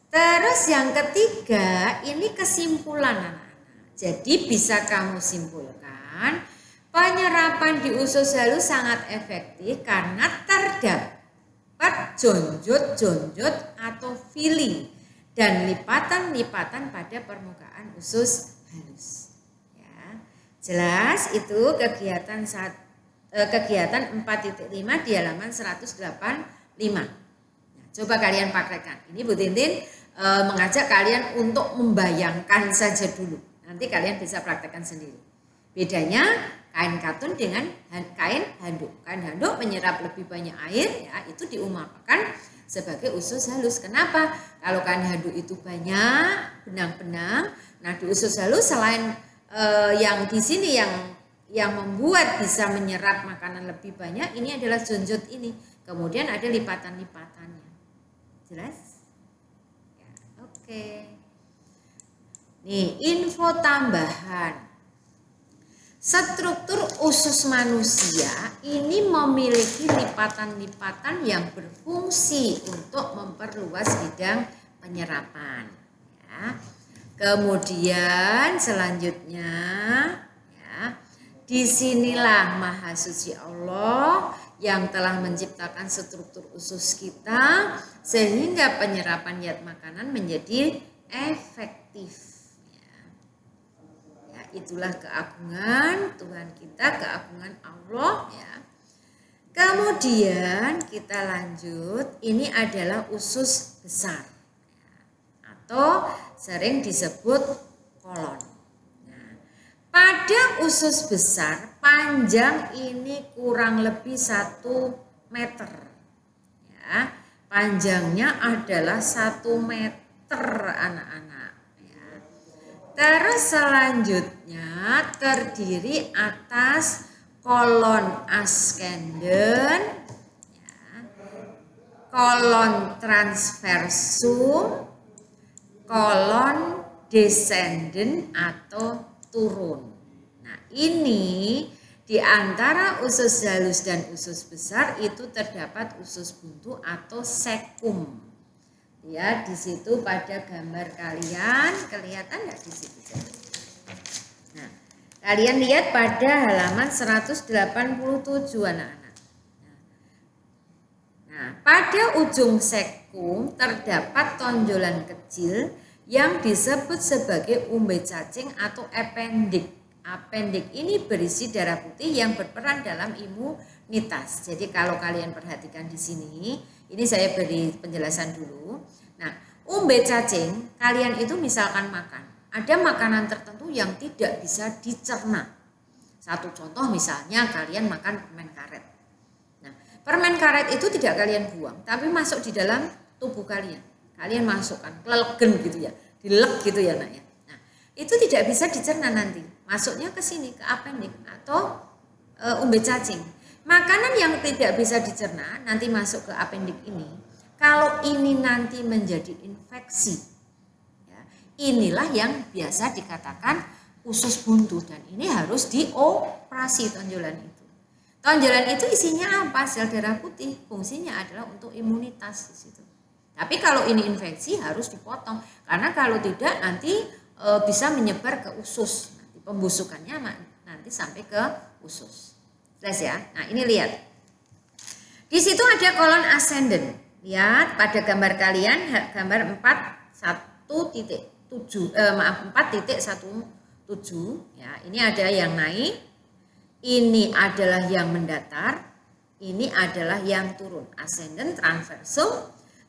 S1: Terus yang ketiga, ini kesimpulan anak-anak. Jadi bisa kamu simpulkan, penyerapan di usus halus sangat efektif karena terdapat jonjot-jonjot atau fili dan lipatan-lipatan pada permukaan usus halus. Jelas itu kegiatan 4.5 di halaman 185. Nah, coba kalian praktekkan. Ini Bu Tintin mengajak kalian untuk membayangkan saja dulu. Nanti kalian bisa praktekkan sendiri. Bedanya kain katun dengan kain handuk. Kain handuk menyerap lebih banyak air, ya, itu diumpamakan sebagai usus halus. Kenapa? Kalau kain handuk itu banyak benang-benang, nah di usus halus selain yang di sini yang membuat bisa menyerap makanan lebih banyak, ini adalah jonjot ini. Kemudian ada lipatan-lipatannya. Jelas? Ya, oke. Nih, info tambahan. Struktur usus manusia ini memiliki lipatan-lipatan yang berfungsi untuk memperluas bidang penyerapan. Ya. Kemudian selanjutnya, ya, disinilah Maha Suci Allah yang telah menciptakan struktur usus kita sehingga penyerapan zat makanan menjadi efektif. Ya, itulah keagungan Tuhan kita, keagungan Allah. Ya. Kemudian kita lanjut, ini adalah usus besar atau sering disebut kolon. Nah, pada usus besar panjang ini kurang lebih 1 meter. Ya, panjangnya adalah 1 meter anak-anak. Ya. Terus selanjutnya terdiri atas kolon ascendent, ya, kolon transversum, kolon descendant atau turun. Nah, ini di antara usus halus dan usus besar itu terdapat usus buntu atau cecum. Ya, di situ pada gambar kalian kelihatan nggak di situ? Nah, kalian lihat pada halaman 187 anak-anak. Nah, pada ujung cecum terdapat tonjolan kecil yang disebut sebagai umbe cacing atau appendix. Appendix ini berisi darah putih yang berperan dalam imunitas. Jadi kalau kalian perhatikan di sini, ini saya beri penjelasan dulu. Nah, umbe cacing kalian itu misalkan makan, ada makanan tertentu yang tidak bisa dicerna. Satu contoh misalnya kalian makan permen karet. Nah, permen karet itu tidak kalian buang, tapi masuk di dalam tubuh kalian. Kalian masukkan, kelegen gitu ya, dilek gitu ya nak ya. Nah, itu tidak bisa dicerna nanti, masuknya ke sini, ke appendix atau umbe cacing. Makanan yang tidak bisa dicerna nanti masuk ke appendix ini, kalau ini nanti menjadi infeksi, ya, inilah yang biasa dikatakan usus buntu dan ini harus dioperasi tonjolan itu. Tonjolan itu isinya apa? Sel darah putih, fungsinya adalah untuk imunitas di situ. Tapi kalau ini infeksi harus dipotong karena kalau tidak nanti bisa menyebar ke usus. Nanti pembusukannya nanti sampai ke usus. Jelas ya? Nah, ini lihat. Di situ ada kolon ascendant. Lihat pada gambar kalian gambar 4.1.7 4.17 ya. Ini ada yang naik. Ini adalah yang mendatar. ini adalah yang turun, ascendant, transversum,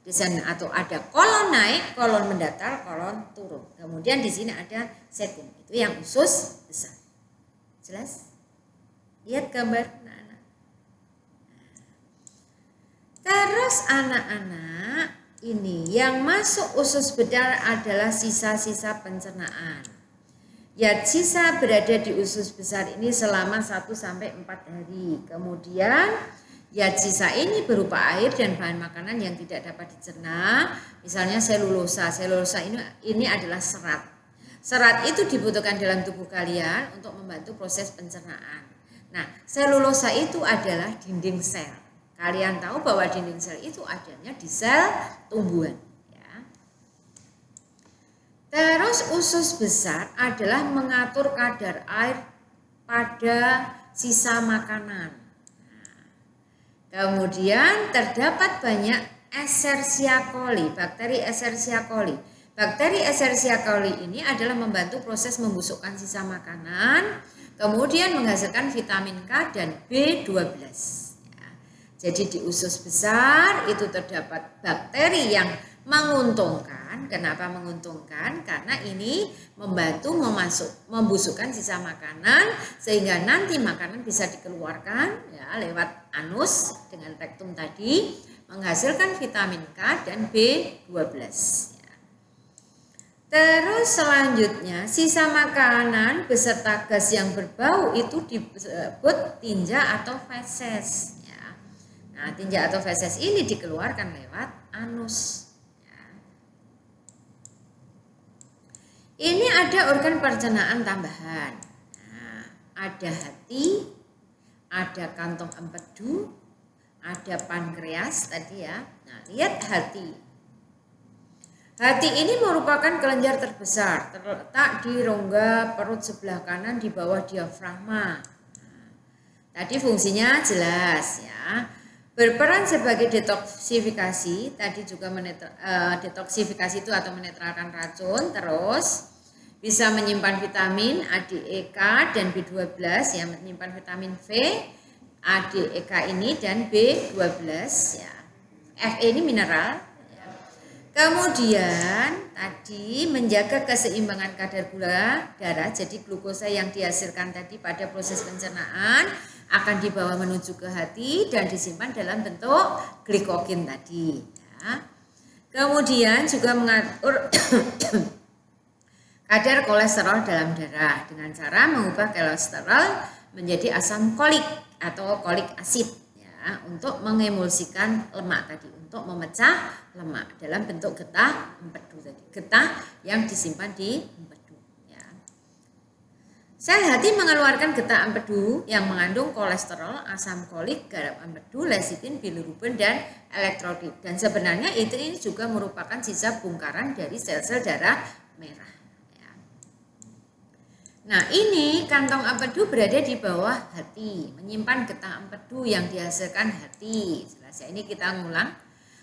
S1: descendant, atau ada kolon naik, kolon mendatar, kolon turun. Kemudian di sini ada setting, itu yang usus besar. Jelas? Lihat gambar anak-anak. Terus anak-anak, ini yang masuk usus besar adalah sisa-sisa pencernaan. Zat sisa berada di usus besar ini selama 1-4 hari. Kemudian zat sisa ini berupa air dan bahan makanan yang tidak dapat dicerna. Misalnya selulosa. Selulosa ini adalah serat. Serat itu dibutuhkan dalam tubuh kalian untuk membantu proses pencernaan. Nah, selulosa itu adalah dinding sel. Kalian tahu bahwa dinding sel itu adanya di sel tumbuhan. Terus usus besar adalah mengatur kadar air pada sisa makanan. Kemudian terdapat banyak Escherichia coli, bakteri Escherichia coli. Bakteri Escherichia coli ini adalah membantu proses membusukkan sisa makanan, kemudian menghasilkan vitamin K dan B12. Jadi di usus besar itu terdapat bakteri yang menguntungkan. Kenapa menguntungkan? Karena ini membantu membusukkan sisa makanan sehingga nanti makanan bisa dikeluarkan ya lewat anus dengan rektum tadi, menghasilkan vitamin K dan B12 ya. Terus selanjutnya sisa makanan beserta gas yang berbau itu disebut tinja atau feses ya. Nah, tinja atau feses ini dikeluarkan lewat anus. Ini ada organ pencernaan tambahan. Nah, ada hati, ada kantong empedu, ada pankreas tadi ya. Nah, lihat hati. Hati ini merupakan kelenjar terbesar, terletak di rongga perut sebelah kanan di bawah diafragma. Nah, tadi fungsinya jelas ya. Berperan sebagai detoksifikasi, tadi juga detoksifikasi itu atau menetralkan racun, terus bisa menyimpan vitamin A, D, E, K dan B12 yang menyimpan vitamin V, A, D, E, K ini dan B12 ya. Fe ini mineral ya. Kemudian tadi menjaga keseimbangan kadar gula darah, jadi glukosa yang dihasilkan tadi pada proses pencernaan akan dibawa menuju ke hati dan disimpan dalam bentuk glikogen tadi ya. Kemudian juga mengatur kadar kolesterol dalam darah dengan cara mengubah kolesterol menjadi asam kolik atau kolik asid ya, untuk mengemulsikan lemak tadi, untuk memecah lemak dalam bentuk getah empedu tadi, getah yang disimpan di empedu ya. Sel hati mengeluarkan getah empedu yang mengandung kolesterol, asam kolik, garam empedu, lecitin, bilirubin dan elektrolit, dan sebenarnya ini juga merupakan sisa bongkaran dari sel-sel darah merah. Nah, ini kantong empedu berada di bawah hati, menyimpan getah empedu yang dihasilkan hati. Jelas ya, ini kita ngulang.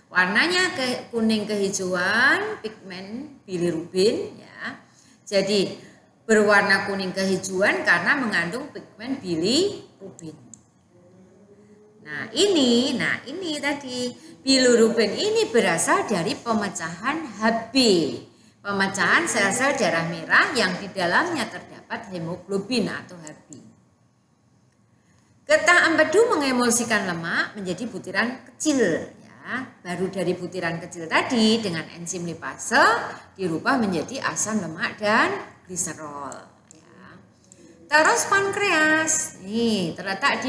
S1: Warnanya kuning kehijauan, pigmen bilirubin ya. Jadi berwarna kuning kehijauan karena mengandung pigmen bilirubin. Nah, ini tadi bilirubin ini berasal dari pemecahan Hb. Pemecahan sel-sel darah merah yang di dalamnya terdapat hemoglobin atau Hb. Getah empedu mengemulsikan lemak menjadi butiran kecil ya. Baru dari butiran kecil tadi dengan enzim lipase dirubah menjadi asam lemak dan gliserol ya. Terus pankreas, nih terletak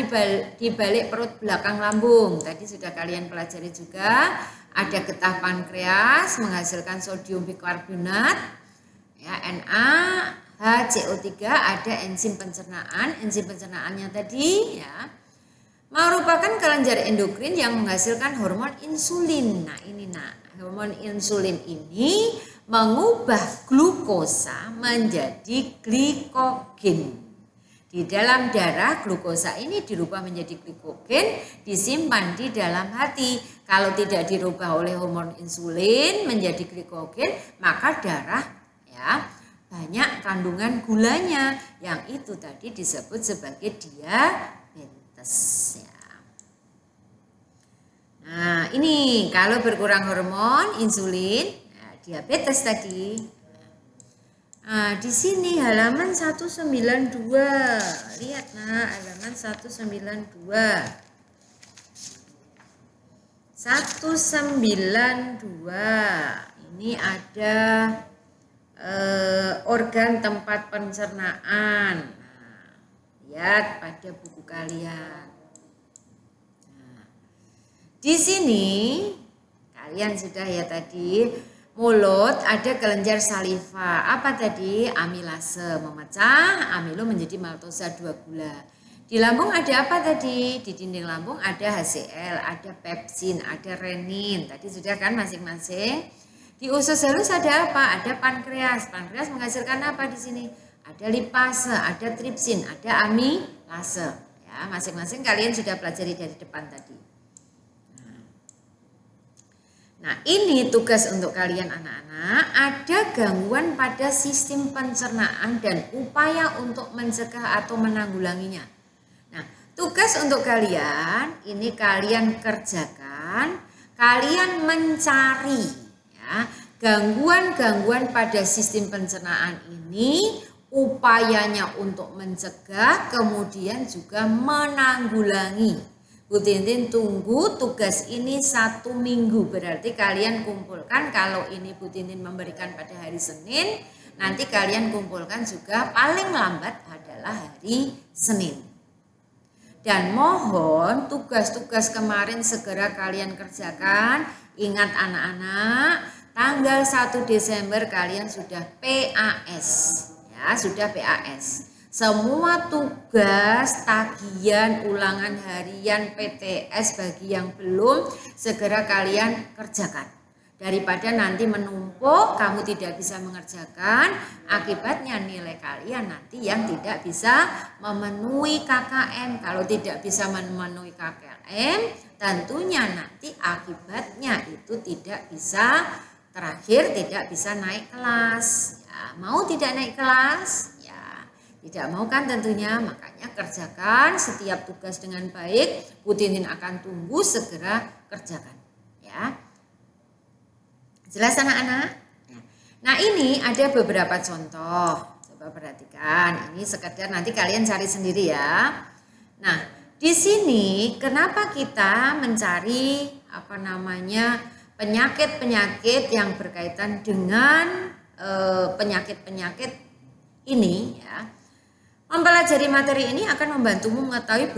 S1: di balik perut belakang lambung. Tadi sudah kalian pelajari juga. Ada getah pankreas menghasilkan sodium bikarbonat ya, NaHCO3, ada enzim pencernaan. Enzim pencernaannya tadi ya merupakan kelenjar endokrin yang menghasilkan hormon insulin. Nah, hormon insulin ini mengubah glukosa menjadi glikogen. Di dalam darah, glukosa ini dirubah menjadi glikogen, disimpan di dalam hati. Kalau tidak dirubah oleh hormon insulin menjadi glikogen, maka darah ya banyak kandungan gulanya, yang itu tadi disebut sebagai diabetes ya. Nah, ini kalau berkurang hormon insulin, nah, diabetes tadi. Nah, di sini halaman 192. Lihat nah, halaman 192. 192. Ini ada organ tempat pencernaan. Nah, lihat pada buku kalian. Nah, di sini kalian sudah ya tadi, mulut ada kelenjar saliva. Apa tadi? Amilase memecah amilo menjadi maltosa 2 gula. Di lambung ada apa tadi? Di dinding lambung ada HCl, ada pepsin, ada renin. Tadi sudah kan masing-masing. Di usus halus ada apa? Ada pankreas. Pankreas menghasilkan apa di sini? Ada lipase, ada tripsin, ada amilase. Ya, masing-masing kalian sudah pelajari dari depan tadi. Nah, ini tugas untuk kalian anak-anak. Ada gangguan pada sistem pencernaan dan upaya untuk mencegah atau menanggulanginya. Nah, tugas untuk kalian, ini kalian kerjakan, kalian mencari ya, gangguan-gangguan pada sistem pencernaan ini, upayanya untuk mencegah, kemudian juga menanggulangi. Bu Tintin tunggu tugas ini 1 minggu, berarti kalian kumpulkan. Kalau ini Bu Tintin memberikan pada hari Senin, nanti kalian kumpulkan juga paling lambat adalah hari Senin. Dan mohon tugas-tugas kemarin segera kalian kerjakan. Ingat anak-anak, tanggal 1 Desember kalian sudah PAS. Ya, sudah PAS. Semua tugas, tagihan, ulangan harian, PTS bagi yang belum, segera kalian kerjakan. Daripada nanti menumpuk, kamu tidak bisa mengerjakan, akibatnya nilai kalian nanti yang tidak bisa memenuhi KKM. Kalau tidak bisa memenuhi KKM, tentunya nanti akibatnya itu tidak bisa, terakhir tidak bisa naik kelas. Ya, mau tidak naik kelas? Ya, tidak mau kan tentunya, makanya kerjakan setiap tugas dengan baik. Bu Tintin akan tunggu, segera kerjakan. Ya. Jelas anak-anak? Nah, ini ada beberapa contoh. Coba perhatikan. Ini sekedar nanti kalian cari sendiri ya. Nah, di sini kenapa kita mencari penyakit-penyakit yang berkaitan dengan penyakit-penyakit ini ya. Mempelajari materi ini akan membantumu mengetahui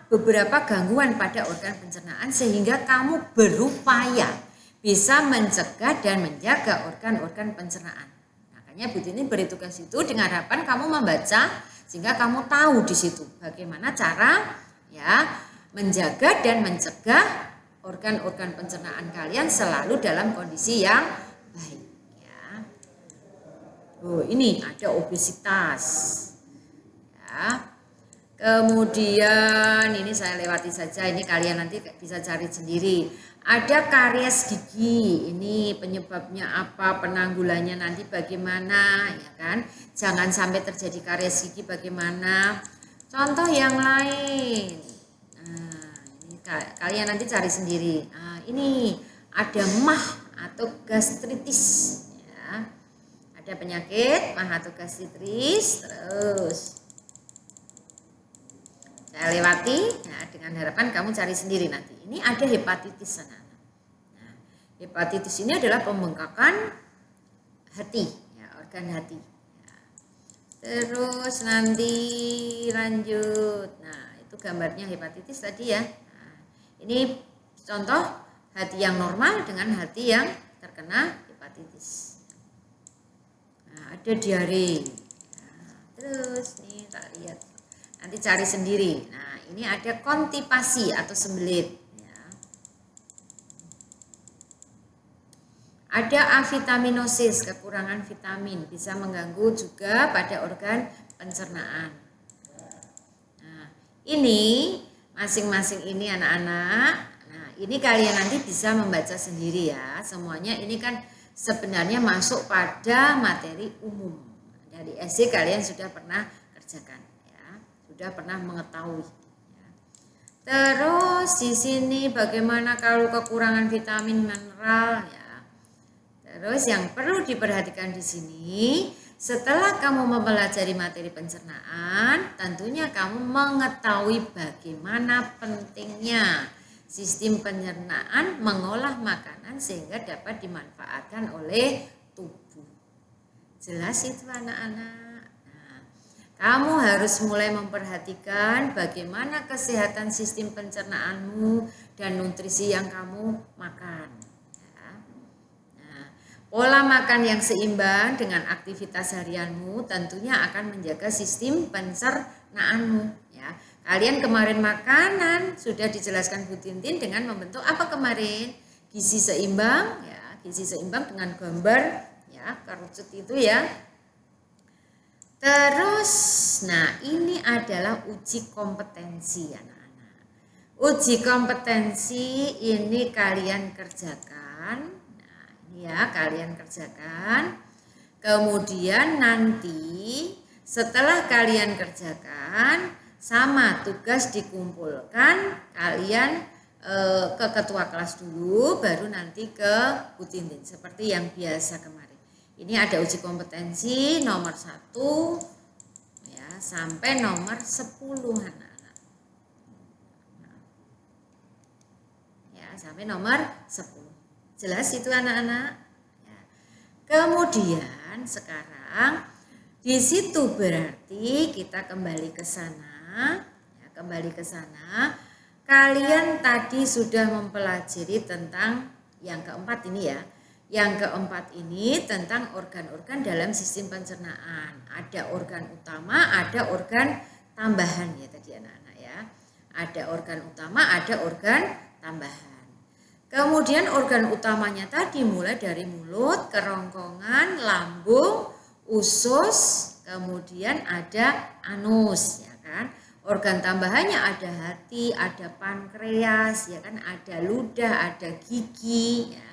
S1: beberapa gangguan pada organ pencernaan sehingga kamu berupaya bisa mencegah dan menjaga organ-organ pencernaan. Makanya Bu Tintin beri tugas itu dengan harapan kamu membaca sehingga kamu tahu di situ bagaimana cara ya menjaga dan mencegah organ-organ pencernaan kalian selalu dalam kondisi yang baik ya. Oh, ini ada obesitas. Ya. Kemudian ini saya lewati saja, ini kalian nanti bisa cari sendiri. Ada karies gigi, ini penyebabnya apa, penanggulannya nanti bagaimana, ya kan? Jangan sampai terjadi karies gigi bagaimana. Contoh yang lain, nah, ini kalian nanti cari sendiri. Nah, ini ada MAH atau gastritis, ya. Ada penyakit MAH atau gastritis, terus saya lewati ya, dengan harapan kamu cari sendiri nanti. Ini ada hepatitis anak-anak. Nah, hepatitis ini adalah pembengkakan hati, ya, organ hati. Ya. Terus nanti lanjut. Nah, itu gambarnya hepatitis tadi ya. Nah, ini contoh hati yang normal dengan hati yang terkena hepatitis. Nah, ada diare. Nah, terus nih tak lihat. Nanti cari sendiri. Nah, ini ada konstipasi atau sembelit. Ya. Ada avitaminosis, kekurangan vitamin, bisa mengganggu juga pada organ pencernaan. Nah, ini masing-masing ini anak-anak. Nah, ini kalian nanti bisa membaca sendiri ya. Semuanya ini kan sebenarnya masuk pada materi umum. Dari SD kalian sudah pernah kerjakan. Sudah pernah mengetahui. Terus di sini bagaimana kalau kekurangan vitamin mineral ya. Terus yang perlu diperhatikan di sini, setelah kamu mempelajari materi pencernaan, tentunya kamu mengetahui bagaimana pentingnya sistem pencernaan mengolah makanan sehingga dapat dimanfaatkan oleh tubuh. Jelas itu anak-anak? Nah, kamu harus mulai memperhatikan bagaimana kesehatan sistem pencernaanmu dan nutrisi yang kamu makan. Ya. Nah, pola makan yang seimbang dengan aktivitas harianmu tentunya akan menjaga sistem pencernaanmu. Ya. Kalian kemarin makanan sudah dijelaskan Bu Tintin dengan membentuk apa kemarin? Gizi seimbang, ya, gizi seimbang dengan gambar, ya, kerucut itu ya. Terus, nah ini adalah uji kompetensi anak-anak. Uji kompetensi ini kalian kerjakan, nah ini ya kalian kerjakan. Kemudian nanti setelah kalian kerjakan, sama tugas dikumpulkan, kalian ke ketua kelas dulu, baru nanti ke Bu Tintin seperti yang biasa kemarin. Ini ada uji kompetensi nomor 1 ya, sampai nomor 10 anak-anak. Ya, sampai nomor 10. Jelas itu anak-anak? Ya. Kemudian sekarang di situ berarti kita kembali ke sana. Ya, kembali ke sana. Kalian tadi sudah mempelajari tentang yang keempat ini ya. Yang keempat ini tentang organ-organ dalam sistem pencernaan. Ada organ utama, ada organ tambahan ya tadi anak-anak ya. Ada organ utama, ada organ tambahan. Kemudian organ utamanya tadi mulai dari mulut, kerongkongan, lambung, usus, kemudian ada anus ya kan. Organ tambahannya ada hati, ada pankreas, ya kan, ada ludah, ada gigi. Ya.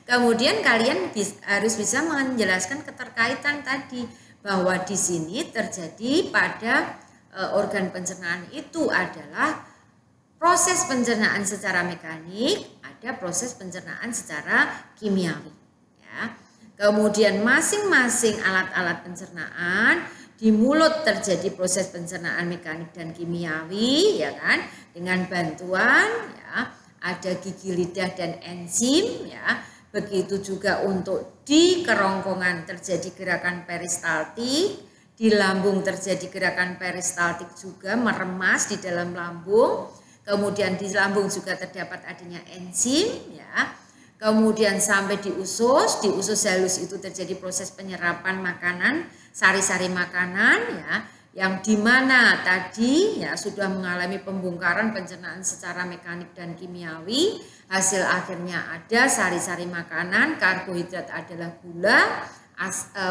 S1: Kemudian kalian harus bisa menjelaskan keterkaitan tadi bahwa di sini terjadi pada organ pencernaan itu adalah proses pencernaan secara mekanik, ada proses pencernaan secara kimiawi. Ya. Kemudian masing-masing alat-alat pencernaan di mulut terjadi proses pencernaan mekanik dan kimiawi, ya kan, dengan bantuan ya ada gigi lidah dan enzim ya. Begitu juga untuk di kerongkongan terjadi gerakan peristaltik, di lambung terjadi gerakan peristaltik juga meremas di dalam lambung. Kemudian di lambung juga terdapat adanya enzim ya. Kemudian sampai di usus halus itu terjadi proses penyerapan makanan, sari-sari makanan ya, yang dimana tadi ya sudah mengalami pembongkaran pencernaan secara mekanik dan kimiawi. Hasil akhirnya ada sari-sari makanan, karbohidrat adalah gula,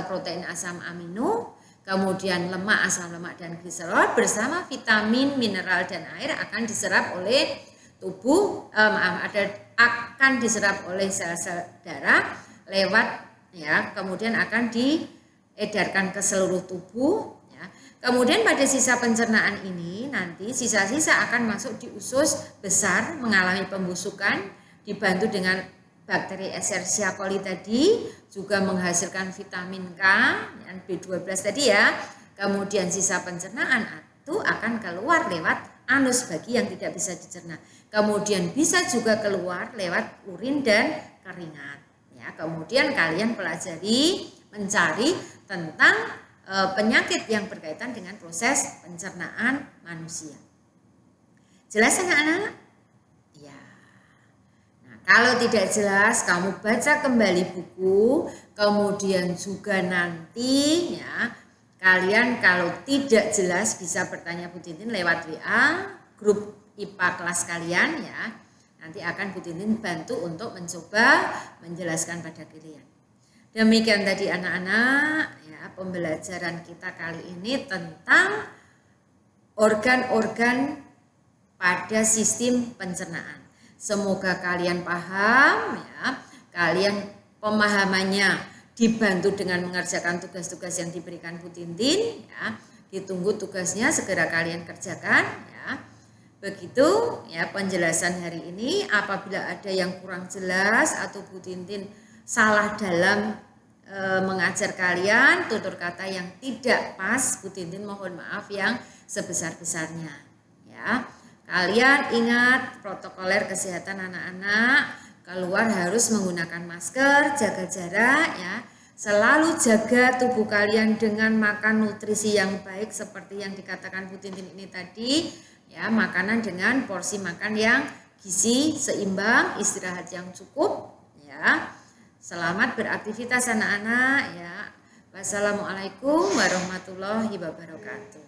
S1: protein asam amino, kemudian lemak, asam lemak dan gliserol bersama vitamin, mineral dan air akan diserap oleh tubuh, akan diserap oleh sel-sel darah lewat ya, kemudian akan diedarkan ke seluruh tubuh ya. Kemudian pada sisa pencernaan ini nanti sisa-sisa akan masuk di usus besar mengalami pembusukan dibantu dengan bakteri Escherichia coli tadi, juga menghasilkan vitamin K dan B12 tadi ya. Kemudian sisa pencernaan itu akan keluar lewat anus bagi yang tidak bisa dicerna. Kemudian bisa juga keluar lewat urin dan keringat. Ya, kemudian kalian pelajari, mencari tentang penyakit yang berkaitan dengan proses pencernaan manusia. Jelas anak-anak? Ya. Nah, kalau tidak jelas, kamu baca kembali buku, kemudian juga nanti ya kalian kalau tidak jelas bisa bertanya Bu Tintin lewat WA grup IPA kelas kalian ya. Nanti akan Bu Tintin bantu untuk mencoba menjelaskan pada kalian. Demikian tadi anak-anak ya pembelajaran kita kali ini tentang organ-organ pada sistem pencernaan. Semoga kalian paham ya, kalian pemahamannya dibantu dengan mengerjakan tugas-tugas yang diberikan Bu Tintin ya. Ditunggu tugasnya segera kalian kerjakan ya. Begitu ya penjelasan hari ini. Apabila ada yang kurang jelas atau Bu Tintin salah dalam mengajar kalian, tutur kata yang tidak pas, Bu Tintin mohon maaf yang sebesar-besarnya ya. Kalian ingat protokoler kesehatan anak-anak, keluar harus menggunakan masker, jaga jarak ya. Selalu jaga tubuh kalian dengan makan nutrisi yang baik seperti yang dikatakan Bu Tintin ini tadi ya, makanan dengan porsi makan yang gizi seimbang, istirahat yang cukup ya. Selamat beraktivitas anak-anak ya. Wassalamualaikum warahmatullahi wabarakatuh.